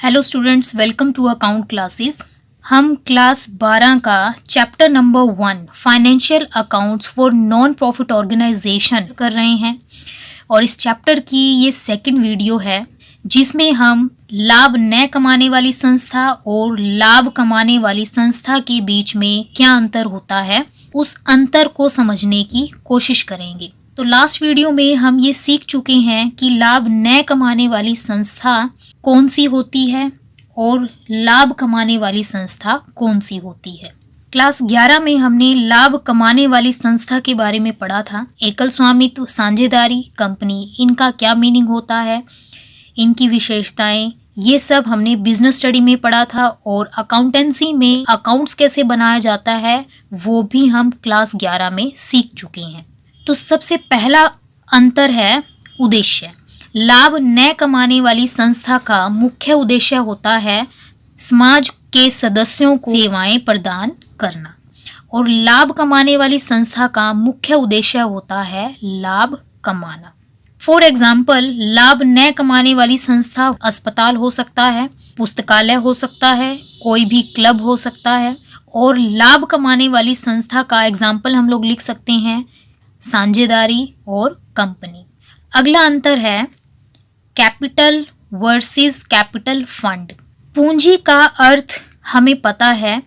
Hello students, welcome to account classes. हम class 12 का chapter number 1 financial accounts for non profit organization कर रहे हैं और इस चैप्टर की ये सेकंड वीडियो है जिसमें हम लाभ न कमाने वाली संस्था और लाभ कमाने वाली संस्था के बीच में क्या अंतर होता है उस अंतर को समझने की कोशिश करेंगे। तो लास्ट वीडियो में हम ये सीख चुके हैं कि लाभ न कमाने वाली संस्था कौन सी होती है और लाभ कमाने वाली संस्था कौन सी होती है। क्लास 11 में हमने लाभ कमाने वाली संस्था के बारे में पढ़ा था। एकल स्वामित्व, साझेदारी, कंपनी, इनका क्या मीनिंग होता है, इनकी विशेषताएं, ये सब हमने बिजनेस स्टडी में पढ़ा था और अकाउंटेंसी में अकाउंट्स कैसे बनाया जाता है वो भी हम क्लास 11 में सीख चुके हैं। तो सबसे पहला अंतर है उद्देश्य। लाभ न कमाने वाली संस्था का मुख्य उद्देश्य होता है समाज के सदस्यों को सेवाएं प्रदान करना और लाभ कमाने वाली संस्था का मुख्य उद्देश्य होता है लाभ कमाना। फॉर एग्जाम्पल, लाभ न कमाने वाली संस्था अस्पताल हो सकता है, पुस्तकालय हो सकता है, कोई भी क्लब हो सकता है। और लाभ कमाने वाली संस्था का एग्जाम्पल हम लोग लिख सकते हैं साझेदारी और कंपनी। अगला अंतर है कैपिटल वर्सेस कैपिटल फंड। पूंजी का अर्थ हमें पता है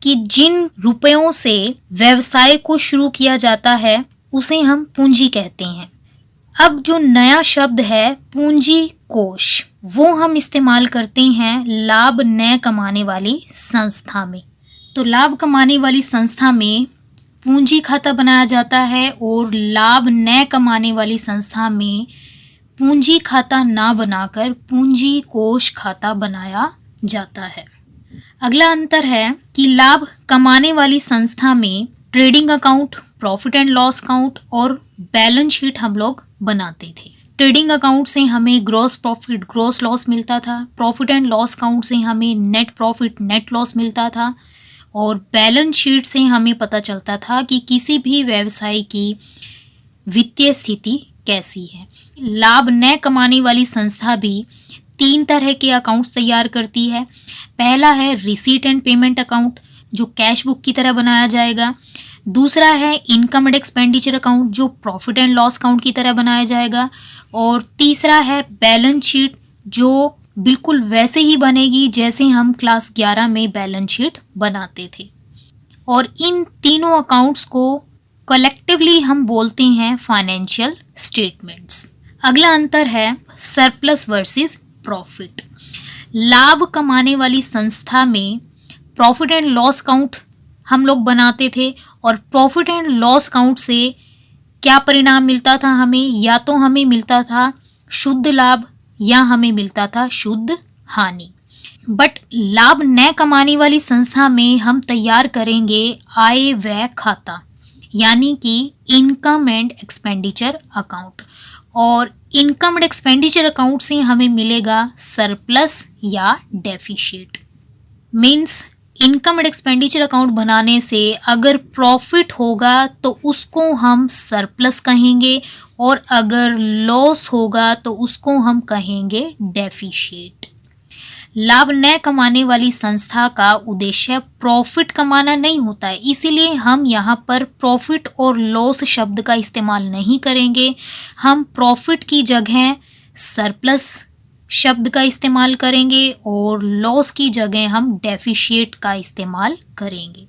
कि जिन रुपयों से व्यवसाय को शुरू किया जाता है उसे हम पूंजी कहते हैं। अब जो नया शब्द है पूंजी कोष, वो हम इस्तेमाल करते हैं लाभ न कमाने वाली संस्था में। तो लाभ कमाने वाली संस्था में पूंजी खाता बनाया जाता है और लाभ न कमाने वाली संस्था में पूंजी खाता ना बनाकर पूंजी कोष खाता बनाया जाता है। अगला अंतर है कि लाभ कमाने वाली संस्था में trading account, profit and loss account और बैलेंस शीट हम लोग बनाते थे। ट्रेडिंग अकाउंट से हमें ग्रॉस प्रॉफिट, ग्रॉस लॉस मिलता था। प्रॉफिट एंड लॉस अकाउंट से हमें नेट प्रॉफिट, नेट लॉस मिलता था और बैलेंस शीट से हमें पता चलता था कि किसी भी व्यवसाय की वित्तीय स्थिति कैसी है। लाभ न कमाने वाली संस्था भी 3 तरह के अकाउंट्स तैयार करती है। पहला है रिसीट एंड पेमेंट अकाउंट जो कैश बुक की तरह बनाया जाएगा। दूसरा है इनकम एंड एक्सपेंडिचर अकाउंट जो प्रॉफिट एंड लॉस अकाउंट की तरह बनाया जाएगा। और तीसरा है बैलेंस शीट जो बिल्कुल वैसे ही बनेगी जैसे हम क्लास 11 में बैलेंस शीट बनाते थे। और इन तीनों अकाउंट्स को कलेक्टिवली हम बोलते हैं फाइनेंशियल स्टेटमेंट्स। अगला अंतर है सरप्लस वर्सेस प्रॉफिट। लाभ कमाने वाली संस्था में प्रॉफिट एंड लॉस अकाउंट हम लोग बनाते थे और प्रॉफिट एंड लॉस अकाउंट से क्या परिणाम मिलता था हमें, या तो हमें मिलता था शुद्ध लाभ या हमें मिलता था शुद्ध हानि। बट लाभ न कमाने वाली संस्था में हम तैयार करेंगे आय व्यय खाता यानी कि इनकम एंड एक्सपेंडिचर अकाउंट और इनकम एंड एक्सपेंडिचर अकाउंट से हमें मिलेगा सरप्लस या deficit. Means income and expenditure account बनाने से अगर प्रॉफिट होगा तो उसको हम सरप्लस कहेंगे और अगर लॉस होगा तो उसको हम कहेंगे डेफिशिएट। लाभ न कमाने वाली संस्था का उद्देश्य प्रॉफिट कमाना नहीं होता है, इसीलिए हम यहाँ पर प्रॉफिट और लॉस शब्द का इस्तेमाल नहीं करेंगे। हम प्रॉफिट की जगह सरप्लस शब्द का इस्तेमाल करेंगे और लॉस की जगह हम डेफिशिएट का इस्तेमाल करेंगे।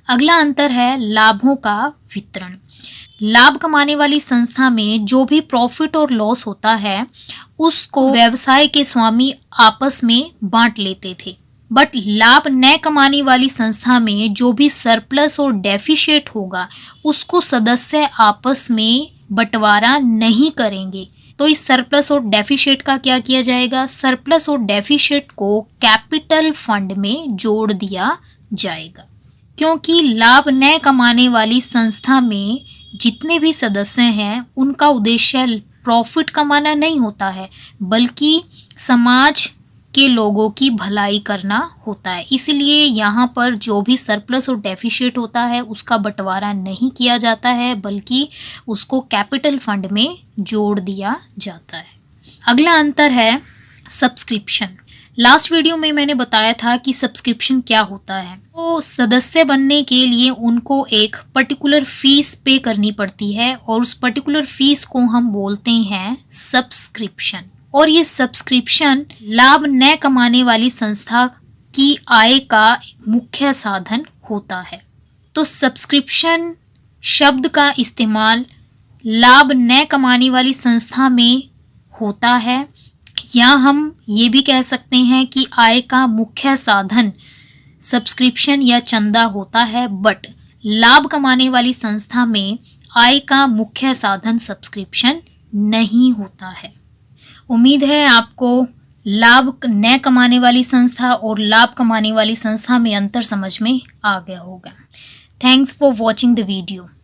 अगला अंतर है लाभों का वितरण। लाभ कमाने वाली संस्था में जो भी प्रॉफिट और लॉस होता है उसको व्यवसाय के स्वामी आपस में बांट लेते थे। बट लाभ न कमाने वाली संस्था में जो भी सरप्लस और डेफिशिएट होगा उसको सदस्य आपस में बंटवारा नहीं करेंगे। तो इस सरप्लस और डेफिशिएट का क्या किया जाएगा, सरप्लस और डेफिशिएट को कैपिटल फंड में जोड़ दिया जाएगा। क्योंकि लाभ न कमाने वाली संस्था में जितने भी सदस्य हैं उनका उद्देश्य प्रॉफिट कमाना नहीं होता है बल्कि समाज के लोगों की भलाई करना होता है। इसलिए यहाँ पर जो भी सरप्लस और डेफिशिएट होता है उसका बंटवारा नहीं किया जाता है बल्कि उसको कैपिटल फंड में जोड़ दिया जाता है। अगला अंतर है सब्सक्रिप्शन। लास्ट वीडियो में मैंने बताया था कि सब्सक्रिप्शन क्या होता है। तो सदस्य बनने के लिए उनको एक पर्टिकुलर फीस पे करनी पड़ती है और उस पर्टिकुलर फीस को हम बोलते हैं सब्सक्रिप्शन। और ये सब्सक्रिप्शन लाभ न कमाने वाली संस्था की आय का मुख्य साधन होता है। तो सब्सक्रिप्शन शब्द का इस्तेमाल लाभ न कमाने वाली संस्था में होता है, या हम ये भी कह सकते हैं कि आय का मुख्य साधन सब्सक्रिप्शन या चंदा होता है, बट लाभ कमाने वाली संस्था में आय का मुख्य साधन सब्सक्रिप्शन नहीं होता है। उम्मीद है आपको लाभ न कमाने वाली संस्था और लाभ कमाने वाली संस्था में अंतर समझ में आ गया होगा। Thanks for watching the video.